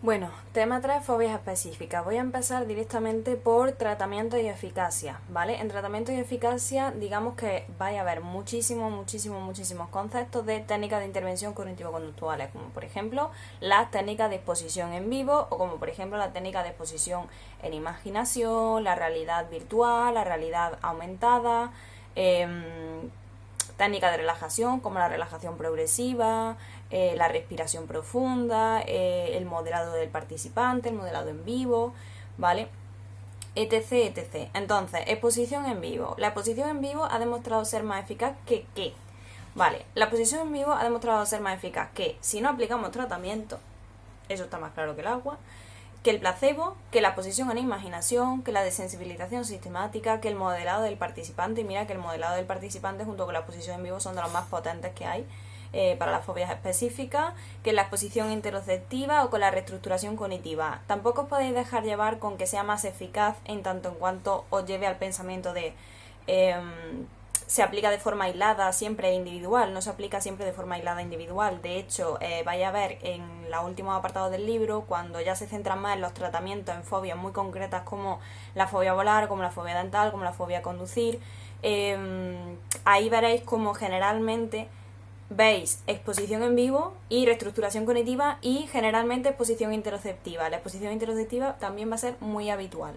Bueno, tema 3, fobias específicas. Voy a empezar directamente por tratamiento y eficacia, ¿vale? En tratamiento y eficacia, digamos que vaya a haber muchísimos conceptos de técnicas de intervención cognitivo-conductuales, como por ejemplo las técnicas de exposición en vivo o como por ejemplo la técnica de exposición en imaginación, la realidad virtual, la realidad aumentada, técnicas de relajación como la relajación progresiva, la respiración profunda, el modelado del participante, el modelado en vivo, ¿vale? Etc. Entonces, exposición en vivo. La exposición en vivo ha demostrado ser más eficaz que ¿qué? Vale, la exposición en vivo ha demostrado ser más eficaz que si no aplicamos tratamiento, eso está más claro que el agua, que el placebo, que la exposición en imaginación, que la desensibilización sistemática, que el modelado del participante. Y mira que el modelado del participante junto con la exposición en vivo son de los más potentes que hay para las fobias específicas, que la exposición interoceptiva o con la reestructuración cognitiva. Tampoco os podéis dejar llevar con que sea más eficaz en tanto en cuanto os lleve al pensamiento de se aplica de forma aislada, siempre individual, no se aplica siempre de forma aislada individual. De hecho, vais a ver en los últimos apartados del libro, cuando ya se centran más en los tratamientos en fobias muy concretas como la fobia a volar, como la fobia dental, como la fobia a conducir, ahí veréis como generalmente veis exposición en vivo y reestructuración cognitiva y generalmente exposición interoceptiva. La exposición interoceptiva también va a ser muy habitual.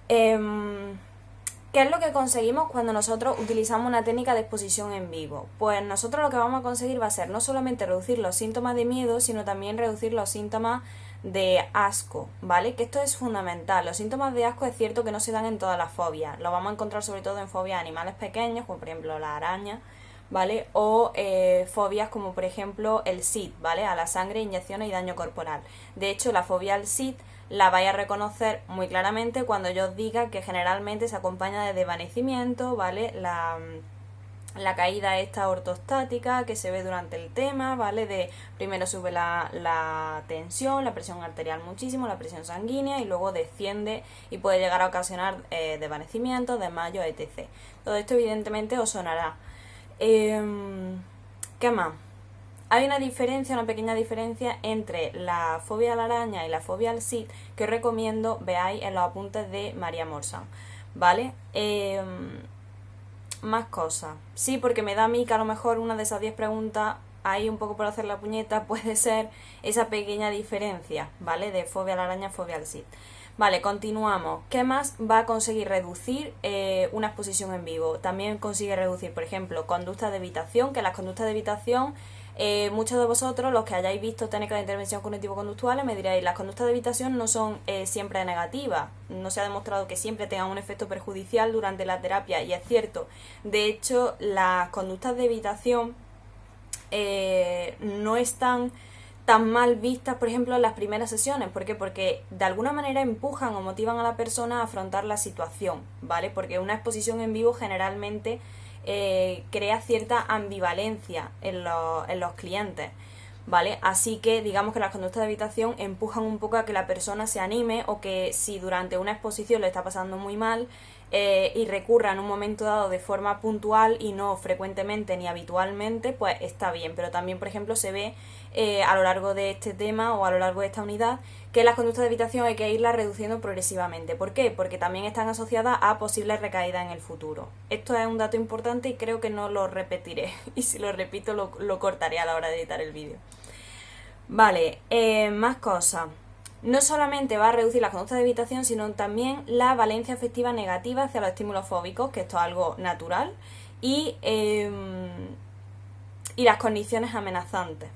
¿Qué es lo que conseguimos cuando nosotros utilizamos una técnica de exposición en vivo? Pues nosotros lo que vamos a conseguir va a ser no solamente reducir los síntomas de miedo, sino también reducir los síntomas de asco, ¿vale? Que esto es fundamental. Los síntomas de asco es cierto que no se dan en todas las fobias. Lo vamos a encontrar sobre todo en fobias a animales pequeños, como por ejemplo la araña, ¿vale? O fobias como por ejemplo el SID, ¿vale? A la sangre, inyecciones y daño corporal. De hecho, la fobia al SID la vais a reconocer muy claramente cuando yo os diga que generalmente se acompaña de desvanecimiento, ¿vale? La caída esta ortostática que se ve durante el tema, ¿vale? De primero sube la tensión, la presión arterial muchísimo, la presión sanguínea y luego desciende y puede llegar a ocasionar desvanecimiento, desmayo, etc. Todo esto evidentemente os sonará. ¿Qué más? Hay una diferencia, una pequeña diferencia entre la fobia a la araña y la fobia al SID que os recomiendo veáis en los apuntes de María Morsan, ¿vale? Más cosas. Sí, porque me da a mí que a lo mejor una de esas 10 preguntas, ahí un poco por hacer la puñeta, puede ser esa pequeña diferencia, ¿vale? De fobia a la araña, fobia al SID. Vale, continuamos. ¿Qué más va a conseguir reducir una exposición en vivo? También consigue reducir, por ejemplo, conductas de evitación, que las conductas de evitación, muchos de vosotros, los que hayáis visto técnicas de intervención cognitivo-conductuales, me diréis, las conductas de evitación no son siempre negativas. No se ha demostrado que siempre tengan un efecto perjudicial durante la terapia, y es cierto. De hecho, las conductas de evitación no están tan mal vistas, por ejemplo, en las primeras sesiones. ¿Por qué? Porque de alguna manera empujan o motivan a la persona a afrontar la situación, ¿vale? Porque una exposición en vivo generalmente crea cierta ambivalencia en los clientes, ¿vale? Así que digamos que las conductas de evitación empujan un poco a que la persona se anime, o que si durante una exposición le está pasando muy mal y recurra en un momento dado de forma puntual y no frecuentemente ni habitualmente, pues está bien. Pero también, por ejemplo, se ve a lo largo de este tema o a lo largo de esta unidad que las conductas de evitación hay que irlas reduciendo progresivamente. ¿Por qué? Porque también están asociadas a posibles recaídas en el futuro. Esto es un dato importante y creo que no lo repetiré, y si lo repito lo cortaré a la hora de editar el vídeo. Vale, más cosas. No solamente va a reducir las conductas de evitación, sino también la valencia afectiva negativa hacia los estímulos fóbicos, que esto es algo natural, y las condiciones amenazantes.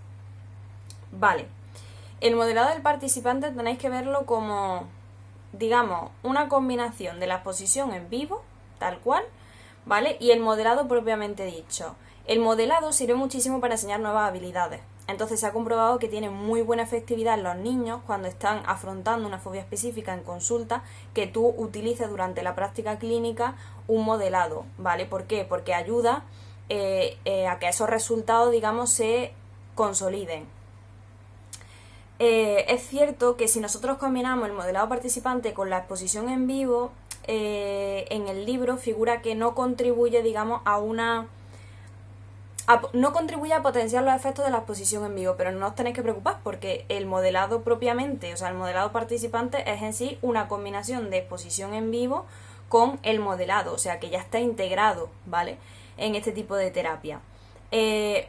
Vale, el modelado del participante tenéis que verlo como, digamos, una combinación de la exposición en vivo, tal cual, ¿vale? Y el modelado propiamente dicho. El modelado sirve muchísimo para enseñar nuevas habilidades. Entonces se ha comprobado que tiene muy buena efectividad en los niños cuando están afrontando una fobia específica en consulta, que tú utilices durante la práctica clínica un modelado, ¿vale? ¿Por qué? Porque ayuda a que esos resultados, digamos, se consoliden. Es cierto que si nosotros combinamos el modelado participante con la exposición en vivo, en el libro figura que no contribuye, digamos, a no contribuye a potenciar los efectos de la exposición en vivo, pero no os tenéis que preocupar porque el modelado propiamente, o sea, el modelado participante es en sí una combinación de exposición en vivo con el modelado, o sea, que ya está integrado, ¿vale? En este tipo de terapia.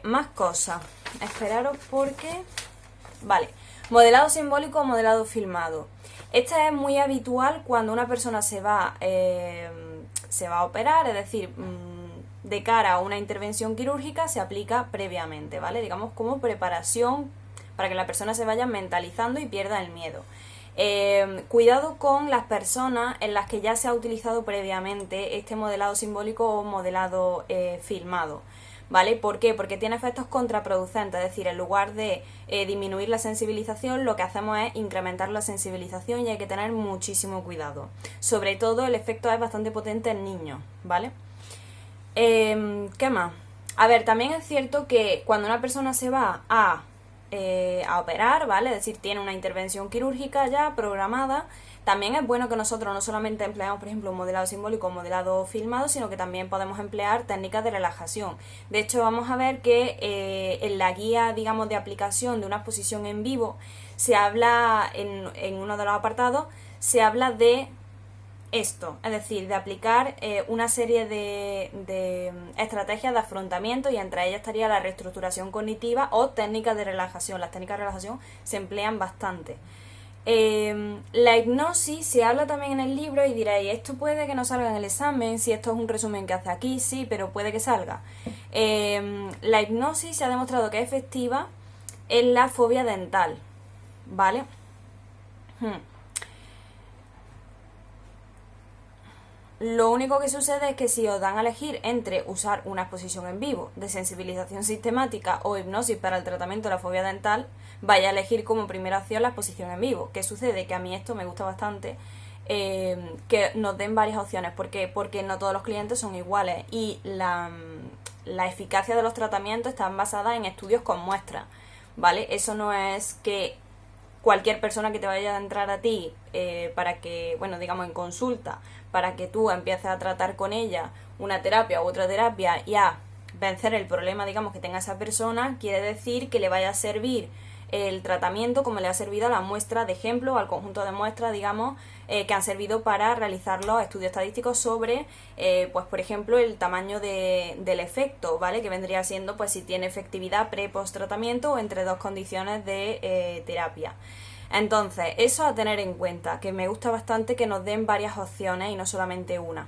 Más cosas. Esperaros porque... Vale. Modelado simbólico o modelado filmado. Este es muy habitual cuando una persona se va a operar, es decir, de cara a una intervención quirúrgica se aplica previamente, ¿vale? Digamos como preparación para que la persona se vaya mentalizando y pierda el miedo. Cuidado con las personas en las que ya se ha utilizado previamente este modelado simbólico o modelado filmado, ¿vale? ¿Por qué? Porque tiene efectos contraproducentes, es decir, en lugar de disminuir la sensibilización, lo que hacemos es incrementar la sensibilización y hay que tener muchísimo cuidado. Sobre todo el efecto es bastante potente en niños, ¿vale? ¿Qué más? A ver, también es cierto que cuando una persona se va a operar, ¿vale? Es decir, tiene una intervención quirúrgica ya programada, también es bueno que nosotros no solamente empleamos, por ejemplo, un modelado simbólico o un modelado filmado, sino que también podemos emplear técnicas de relajación. De hecho, vamos a ver que en la guía, digamos, de aplicación de una exposición en vivo, se habla, en uno de los apartados, se habla de esto, es decir, de aplicar una serie de estrategias de afrontamiento y entre ellas estaría la reestructuración cognitiva o técnicas de relajación. Las técnicas de relajación se emplean bastante. La hipnosis se habla también en el libro y diréis, esto puede que no salga en el examen, si esto es un resumen que hace aquí, sí, pero puede que salga. La hipnosis se ha demostrado que es efectiva en la fobia dental, ¿vale? Lo único que sucede es que si os dan a elegir entre usar una exposición en vivo de sensibilización sistemática o hipnosis para el tratamiento de la fobia dental, vaya a elegir como primera opción la exposición en vivo. ¿Qué sucede? Que a mí esto me gusta bastante, que nos den varias opciones. ¿Por qué? Porque no todos los clientes son iguales y la eficacia de los tratamientos están basadas en estudios con muestras, ¿vale? Eso no es que cualquier persona que te vaya a entrar a ti para que, bueno, digamos en consulta, para que tú empieces a tratar con ella una terapia u otra terapia y a vencer el problema, digamos, que tenga esa persona, quiere decir que le vaya a servir el tratamiento como le ha servido a la muestra de ejemplo, al conjunto de muestras, digamos, que han servido para realizar los estudios estadísticos sobre, pues por ejemplo, el tamaño del efecto, ¿vale? Que vendría siendo, pues si tiene efectividad pre-post tratamiento o entre dos condiciones de terapia. Entonces, eso a tener en cuenta, que me gusta bastante que nos den varias opciones y no solamente una.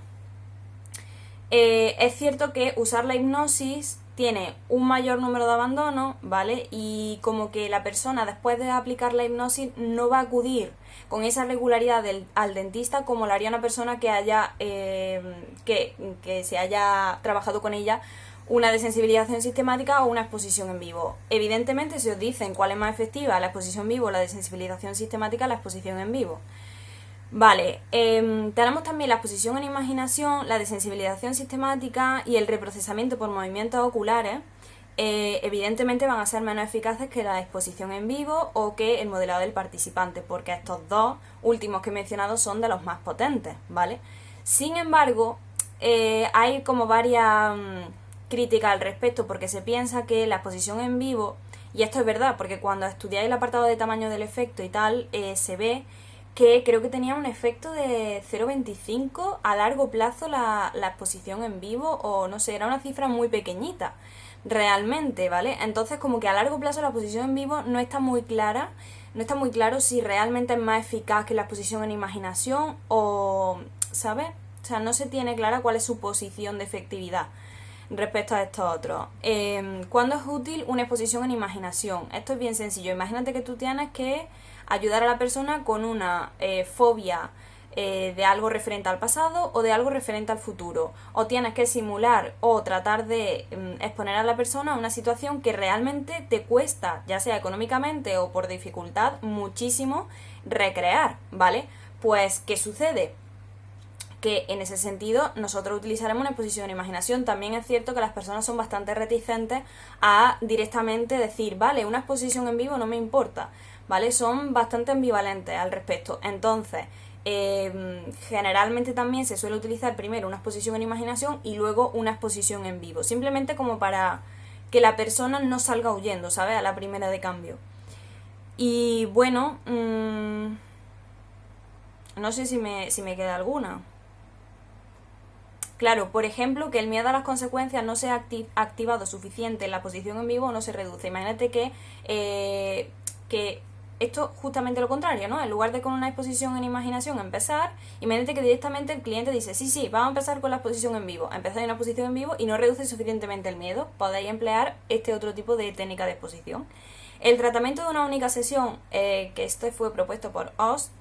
Es cierto que usar la hipnosis tiene un mayor número de abandonos, ¿vale? Y como que la persona después de aplicar la hipnosis no va a acudir con esa regularidad al dentista como lo haría una persona que haya que se haya trabajado con ella una desensibilización sistemática o una exposición en vivo. Evidentemente, si os dicen cuál es más efectiva, la exposición en vivo o la desensibilización sistemática, la exposición en vivo. Vale, tenemos también la exposición en imaginación, la desensibilización sistemática y el reprocesamiento por movimientos oculares. Evidentemente van a ser menos eficaces que la exposición en vivo o que el modelado del participante, porque estos dos últimos que he mencionado son de los más potentes, ¿vale? Sin embargo, hay como varias críticas al respecto, porque se piensa que la exposición en vivo, y esto es verdad, porque cuando estudiáis el apartado de tamaño del efecto y tal, se ve que creo que tenía un efecto de 0,25 a largo plazo la exposición en vivo, o no sé, era una cifra muy pequeñita realmente, ¿vale? Entonces como que a largo plazo la exposición en vivo no está muy clara, no está muy claro si realmente es más eficaz que la exposición en imaginación o, ¿sabes? O sea, no se tiene clara cuál es su posición de efectividad respecto a estos otros. ¿Cuándo es útil una exposición en imaginación? Esto es bien sencillo. Imagínate que tú tienes que ayudar a la persona con una fobia de algo referente al pasado o de algo referente al futuro. O tienes que simular o tratar de exponer a la persona a una situación que realmente te cuesta, ya sea económicamente o por dificultad, muchísimo recrear, ¿vale? Pues, ¿qué sucede? Que en ese sentido nosotros utilizaremos una exposición de imaginación. También es cierto que las personas son bastante reticentes a directamente decir, vale, una exposición en vivo no me importa, ¿vale? Son bastante ambivalentes al respecto. Entonces, generalmente también se suele utilizar primero una exposición en imaginación y luego una exposición en vivo, simplemente como para que la persona no salga huyendo, ¿sabes? A la primera de cambio. Y bueno, no sé si me queda alguna. Claro, por ejemplo, que el miedo a las consecuencias no se ha activado suficiente en la posición en vivo o no se reduce. Imagínate que esto justamente lo contrario, ¿no? En lugar de con una exposición en imaginación empezar, imagínate que directamente el cliente dice, sí, vamos a empezar con la exposición en vivo. Empezáis una exposición en vivo y no reduce suficientemente el miedo. Podéis emplear este otro tipo de técnica de exposición. El tratamiento de una única sesión, que esto fue propuesto por Ost,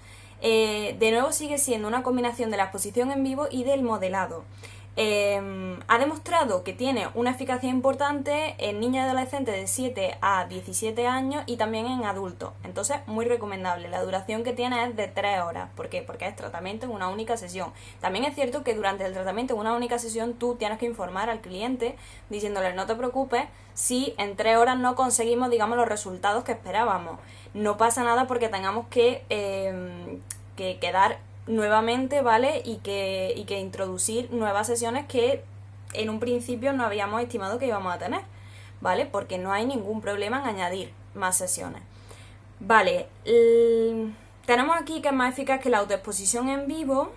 de nuevo sigue siendo una combinación de la exposición en vivo y del modelado. Ha demostrado que tiene una eficacia importante en niños y adolescentes de 7 a 17 años y también en adultos. Entonces, muy recomendable. La duración que tiene es de 3 horas. ¿Por qué? Porque es tratamiento en una única sesión. También es cierto que durante el tratamiento en una única sesión tú tienes que informar al cliente diciéndole no te preocupes si en 3 horas no conseguimos, digamos, los resultados que esperábamos. No pasa nada porque tengamos que quedar nuevamente, ¿vale? Y que introducir nuevas sesiones que en un principio no habíamos estimado que íbamos a tener, ¿vale? Porque no hay ningún problema en añadir más sesiones. Vale, tenemos aquí que es más eficaz que la autoexposición en vivo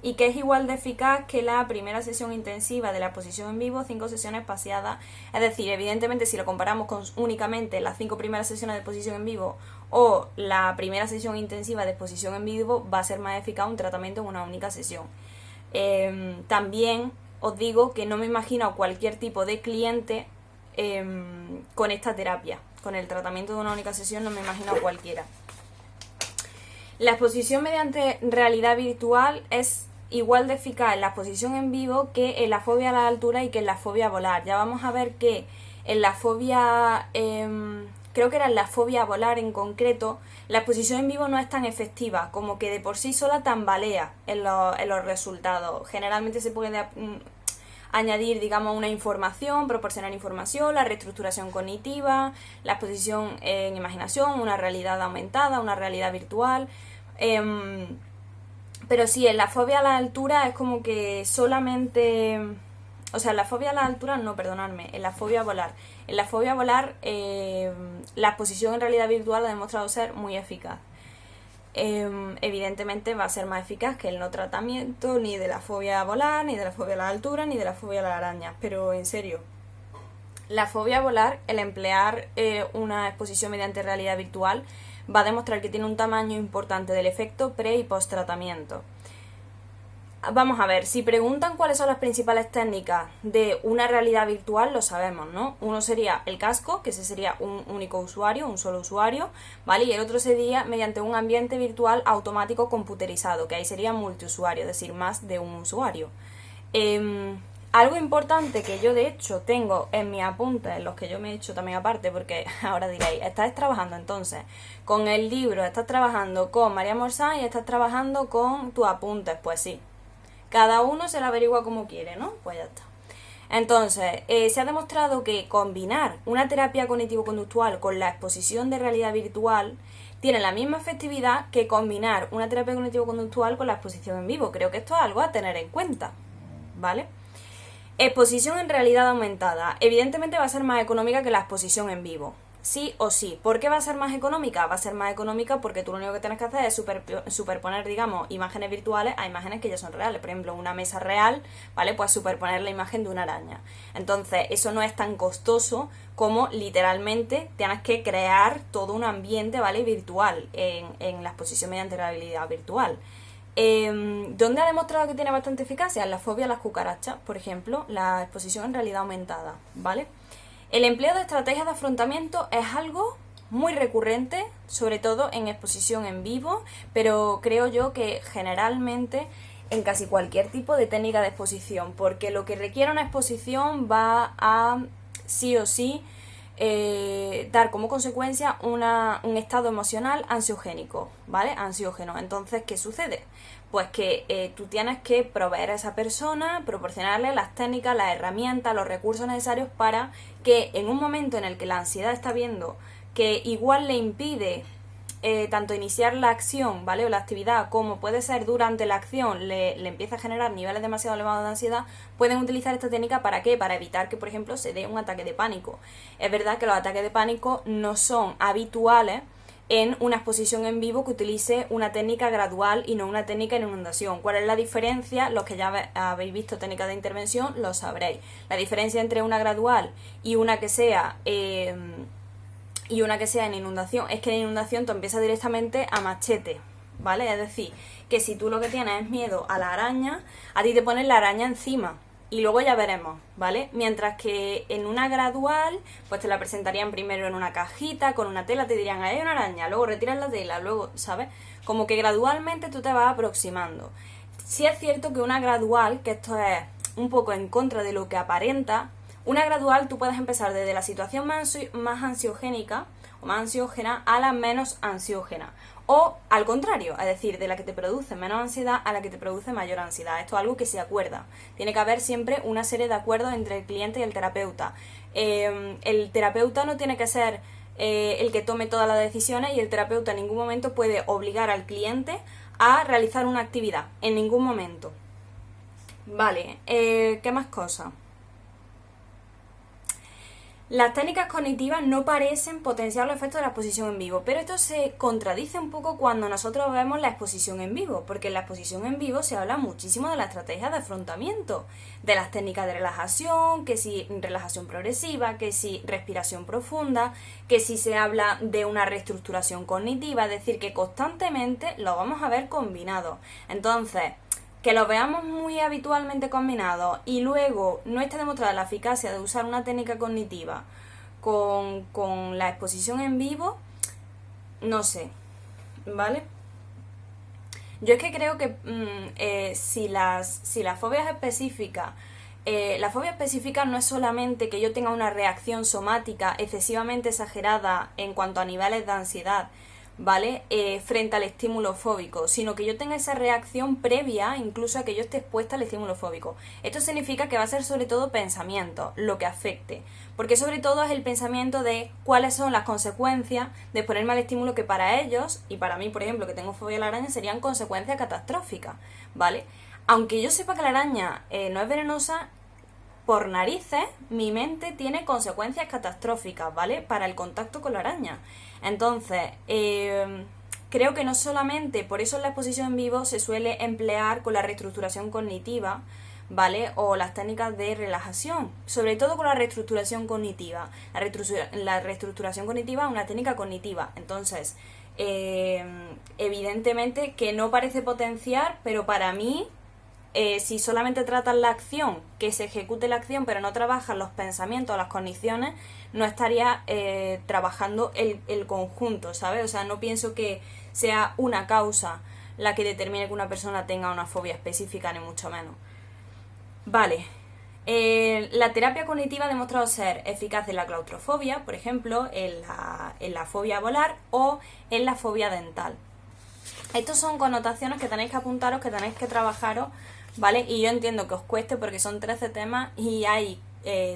y que es igual de eficaz que la primera sesión intensiva de la exposición en vivo, 5 sesiones espaciadas. Es decir, evidentemente si lo comparamos con únicamente las 5 primeras sesiones de exposición en vivo o la primera sesión intensiva de exposición en vivo, va a ser más eficaz un tratamiento en una única sesión. También os digo que no me imagino cualquier tipo de cliente con esta terapia. Con el tratamiento de una única sesión no me imagino a cualquiera. La exposición mediante realidad virtual es igual de eficaz en la exposición en vivo que en la fobia a la altura y que en la fobia a volar. Ya vamos a ver que en la fobia, creo que era en la fobia a volar en concreto, la exposición en vivo no es tan efectiva, como que de por sí sola tambalea en los resultados. Generalmente se puede añadir, digamos, una información, proporcionar información, la reestructuración cognitiva, la exposición en imaginación, una realidad aumentada, una realidad virtual. Pero sí, en la fobia a la altura es como que solamente... O sea, en la fobia a la altura, no, perdonadme, en la fobia a volar. En la fobia a volar, la exposición en realidad virtual ha demostrado ser muy eficaz. Evidentemente va a ser más eficaz que el no tratamiento ni de la fobia a volar, ni de la fobia a la altura, ni de la fobia a las arañas. Pero en serio, la fobia a volar, el emplear una exposición mediante realidad virtual, va a demostrar que tiene un tamaño importante del efecto pre y post tratamiento. Vamos a ver, si preguntan cuáles son las principales técnicas de una realidad virtual, lo sabemos, ¿no? Uno sería el casco, que ese sería un único usuario, un solo usuario, ¿vale? Y el otro sería mediante un ambiente virtual automático computerizado, que ahí sería multiusuario, es decir, más de un usuario. Algo importante que yo de hecho tengo en mis apuntes, en los que yo me he hecho también aparte, porque ahora diréis, estás trabajando entonces con el libro, estás trabajando con María Morsán y estás trabajando con tus apuntes, pues sí. Cada uno se lo averigua como quiere, ¿no? Pues ya está. Entonces, se ha demostrado que combinar una terapia cognitivo-conductual con la exposición de realidad virtual tiene la misma efectividad que combinar una terapia cognitivo-conductual con la exposición en vivo. Creo que esto es algo a tener en cuenta, ¿vale? Exposición en realidad aumentada. Evidentemente va a ser más económica que la exposición en vivo. Sí o sí. ¿Por qué va a ser más económica? Va a ser más económica porque tú lo único que tienes que hacer es superponer, digamos, imágenes virtuales a imágenes que ya son reales. Por ejemplo, una mesa real, ¿vale? Pues superponer la imagen de una araña. Entonces, eso no es tan costoso como literalmente tienes que crear todo un ambiente, ¿vale? Virtual en la exposición mediante realidad virtual. ¿Dónde ha demostrado que tiene bastante eficacia? En la fobia a las cucarachas, por ejemplo, la exposición en realidad aumentada, ¿vale? El empleo de estrategias de afrontamiento es algo muy recurrente, sobre todo en exposición en vivo, pero creo yo que generalmente en casi cualquier tipo de técnica de exposición, porque lo que requiere una exposición va a sí o sí dar como consecuencia un estado emocional ansiogénico, ¿vale? Ansiógeno. Entonces, ¿qué sucede? Pues que tú tienes que proveer a esa persona, proporcionarle las técnicas, las herramientas, los recursos necesarios para que en un momento en el que la ansiedad está viendo que igual le impide tanto iniciar la acción, ¿vale? O la actividad, como puede ser durante la acción, le empieza a generar niveles demasiado elevados de ansiedad, pueden utilizar esta técnica ¿para qué? Para evitar que, por ejemplo, se dé un ataque de pánico. Es verdad que los ataques de pánico no son habituales en una exposición en vivo que utilice una técnica gradual y no una técnica en inundación. ¿Cuál es la diferencia? Los que ya habéis visto técnicas de intervención lo sabréis. La diferencia entre una gradual y una que sea en inundación es que en inundación tú empiezas directamente a machete, ¿vale? Es decir, que si tú lo que tienes es miedo a la araña, a ti te ponen la araña encima y luego ya veremos, ¿vale? Mientras que en una gradual, pues te la presentarían primero en una cajita con una tela, te dirían, hay una araña, luego retiras la tela, luego, ¿sabes? Como que gradualmente tú te vas aproximando. Sí es cierto que una gradual, que esto es un poco en contra de lo que aparenta, una gradual tú puedes empezar desde la situación más ansiogénica o más ansiógena a la menos ansiógena. O al contrario, es decir, de la que te produce menos ansiedad a la que te produce mayor ansiedad. Esto es algo que se acuerda. Tiene que haber siempre una serie de acuerdos entre el cliente y el terapeuta. El terapeuta no tiene que ser el que tome todas las decisiones y el terapeuta en ningún momento puede obligar al cliente a realizar una actividad. En ningún momento. Vale, ¿qué más cosas? Las técnicas cognitivas no parecen potenciar los efectos de la exposición en vivo, pero esto se contradice un poco cuando nosotros vemos la exposición en vivo, porque en la exposición en vivo se habla muchísimo de la estrategia de afrontamiento, de las técnicas de relajación, que si relajación progresiva, que si respiración profunda, que si se habla de una reestructuración cognitiva, es decir, que constantemente lo vamos a ver combinado. Entonces, que lo veamos muy habitualmente combinado y luego no esté demostrada la eficacia de usar una técnica cognitiva con la exposición en vivo, no sé, ¿vale? Yo es que creo que si las fobias específicas, la fobia específica no es solamente que yo tenga una reacción somática excesivamente exagerada en cuanto a niveles de ansiedad, ¿vale? Frente al estímulo fóbico, sino que yo tenga esa reacción previa incluso a que yo esté expuesta al estímulo fóbico. Esto significa que va a ser sobre todo pensamiento lo que afecte, porque sobre todo es el pensamiento de cuáles son las consecuencias de ponerme al estímulo que para ellos, y para mí por ejemplo que tengo fobia a la araña, serían consecuencias catastróficas, ¿vale? Aunque yo sepa que la araña no es venenosa, por narices, mi mente tiene consecuencias catastróficas, ¿vale? Para el contacto con la araña. Entonces, creo que no solamente, por eso en la exposición en vivo se suele emplear con la reestructuración cognitiva, ¿vale? O las técnicas de relajación, sobre todo con la reestructuración cognitiva. La reestructuración cognitiva es una técnica cognitiva, entonces, evidentemente que no parece potenciar, pero para mí, si solamente tratan la acción, que se ejecute la acción, pero no trabajan los pensamientos, las cogniciones, no estaría trabajando el conjunto, ¿sabes? O sea, no pienso que sea una causa la que determine que una persona tenga una fobia específica, ni mucho menos. Vale. La terapia cognitiva ha demostrado ser eficaz en la claustrofobia, por ejemplo, en la fobia a volar o en la fobia dental. Estos son connotaciones que tenéis que apuntaros, que tenéis que trabajaros, ¿vale? Y yo entiendo que os cueste porque son 13 temas y hay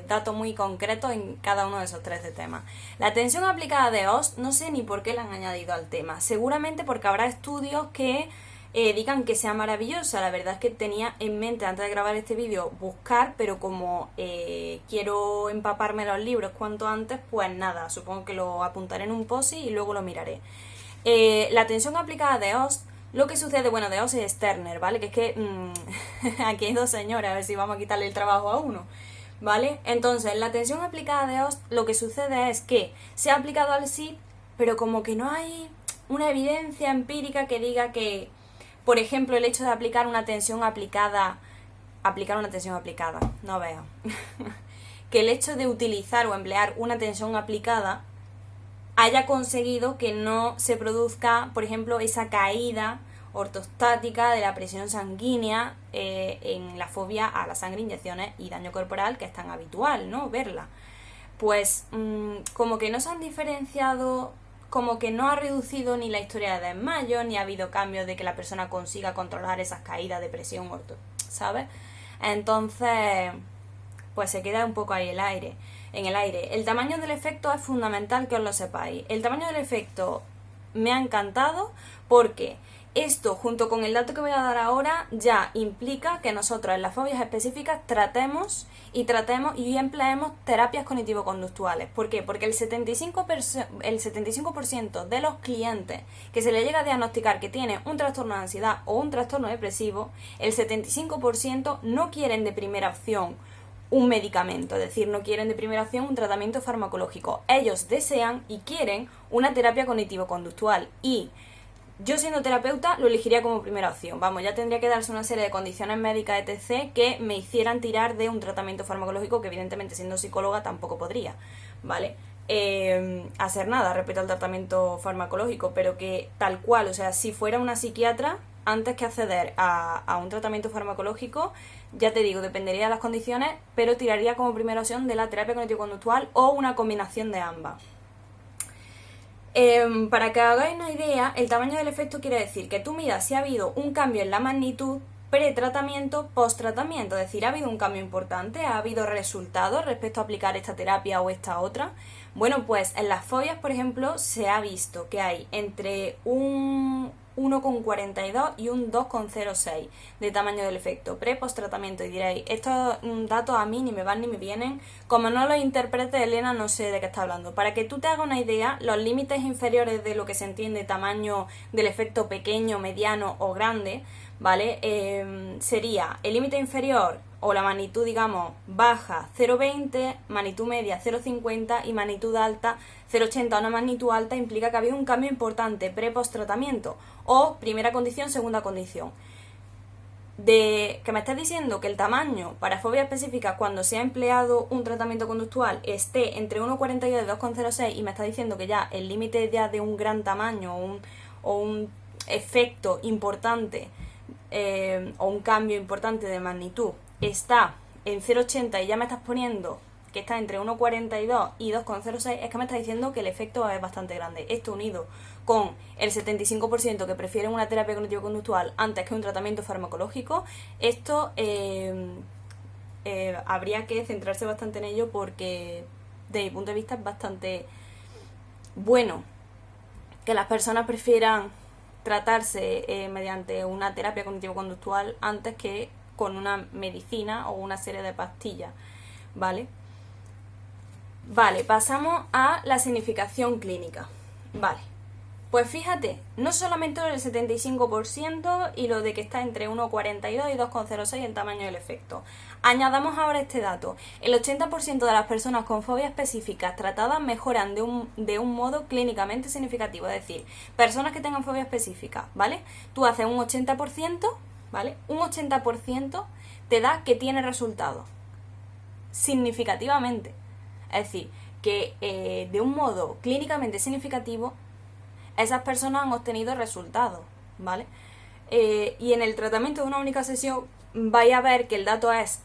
datos muy concretos en cada uno de esos 13 temas. La atención aplicada de OST, no sé ni por qué la han añadido al tema. Seguramente porque habrá estudios que digan que sea maravillosa. La verdad es que tenía en mente antes de grabar este vídeo buscar, pero como quiero empaparme los libros cuanto antes, pues nada, supongo que lo apuntaré en un post y luego lo miraré. La atención aplicada de OST, lo que sucede, bueno, de OST es Sterner, ¿vale? Que es que aquí hay dos señores, a ver si vamos a quitarle el trabajo a uno, ¿vale? Entonces, la atención aplicada de OST, lo que sucede es que se ha aplicado al SID, pero como que no hay una evidencia empírica que diga que, por ejemplo, el hecho de aplicar una atención aplicada, no veo, que el hecho de utilizar o emplear una atención aplicada haya conseguido que no se produzca, por ejemplo, esa caída ortostática de la presión sanguínea en la fobia a la sangre, inyecciones y daño corporal, que es tan habitual, ¿no? Verla. Pues como que no se han diferenciado, como que no ha reducido ni la historia de desmayo, ni ha habido cambios de que la persona consiga controlar esas caídas de presión, ¿sabes? Entonces, pues se queda un poco ahí en el aire. El tamaño del efecto es fundamental que os lo sepáis. El tamaño del efecto me ha encantado porque esto, junto con el dato que voy a dar ahora, ya implica que nosotros en las fobias específicas tratemos y empleemos terapias cognitivo-conductuales. ¿Por qué? Porque el 75% de los clientes que se le llega a diagnosticar que tienen un trastorno de ansiedad o un trastorno depresivo, el 75% no quieren de primera opción un medicamento, es decir, no quieren de primera opción un tratamiento farmacológico. Ellos desean y quieren una terapia cognitivo-conductual y yo siendo terapeuta lo elegiría como primera opción. Vamos, ya tendría que darse una serie de condiciones médicas, etc., que me hicieran tirar de un tratamiento farmacológico que evidentemente siendo psicóloga tampoco podría, ¿vale? Hacer nada respecto al tratamiento farmacológico, pero que tal cual, o sea, si fuera una psiquiatra, antes que acceder a un tratamiento farmacológico, ya te digo, dependería de las condiciones, pero tiraría como primera opción de la terapia cognitivo-conductual o una combinación de ambas. Para que hagáis una idea, el tamaño del efecto quiere decir que tú miras si ha habido un cambio en la magnitud pre-tratamiento, post-tratamiento, es decir, ha habido un cambio importante, ha habido resultados respecto a aplicar esta terapia o esta otra. Bueno, pues en las fobias, por ejemplo, se ha visto que hay entre un 1,42 y un 2,06 de tamaño del efecto pre-post tratamiento. Y diréis, estos datos a mí ni me van ni me vienen. Como no los interprete Elena, no sé de qué está hablando. Para que tú te hagas una idea, los límites inferiores de lo que se entiende tamaño del efecto pequeño, mediano o grande, ¿vale? Sería el límite inferior o la magnitud, digamos, baja 0,20, magnitud media 0,50 y magnitud alta 0,80. Una magnitud alta implica que ha habido un cambio importante pre-post tratamiento o primera condición, segunda condición. De que me estás diciendo que el tamaño para fobia específica cuando se ha empleado un tratamiento conductual esté entre 1,42 y 2,06 y me estás diciendo que ya el límite ya de un gran tamaño o un efecto importante o un cambio importante de magnitud está en 0,80 y ya me estás poniendo que está entre 1,42 y 2,06, es que me estás diciendo que el efecto es bastante grande. Esto unido con el 75% que prefieren una terapia cognitivo-conductual antes que un tratamiento farmacológico, esto habría que centrarse bastante en ello porque desde mi punto de vista es bastante bueno que las personas prefieran tratarse mediante una terapia cognitivo-conductual antes que con una medicina o una serie de pastillas, ¿vale? Vale, pasamos a la significación clínica. Vale, pues fíjate, no solamente el 75% y lo de que está entre 1,42 y 2,06 el tamaño del efecto. Añadamos ahora este dato. El 80% de las personas con fobias específicas tratadas mejoran de un modo clínicamente significativo. Es decir, personas que tengan fobia específica, ¿vale? Tú haces un 80%, ¿vale? Un 80% te da que tiene resultados. Significativamente. Es decir, que de un modo clínicamente significativo esas personas han obtenido resultados, ¿vale? Y en el tratamiento de una única sesión vais a ver que el dato es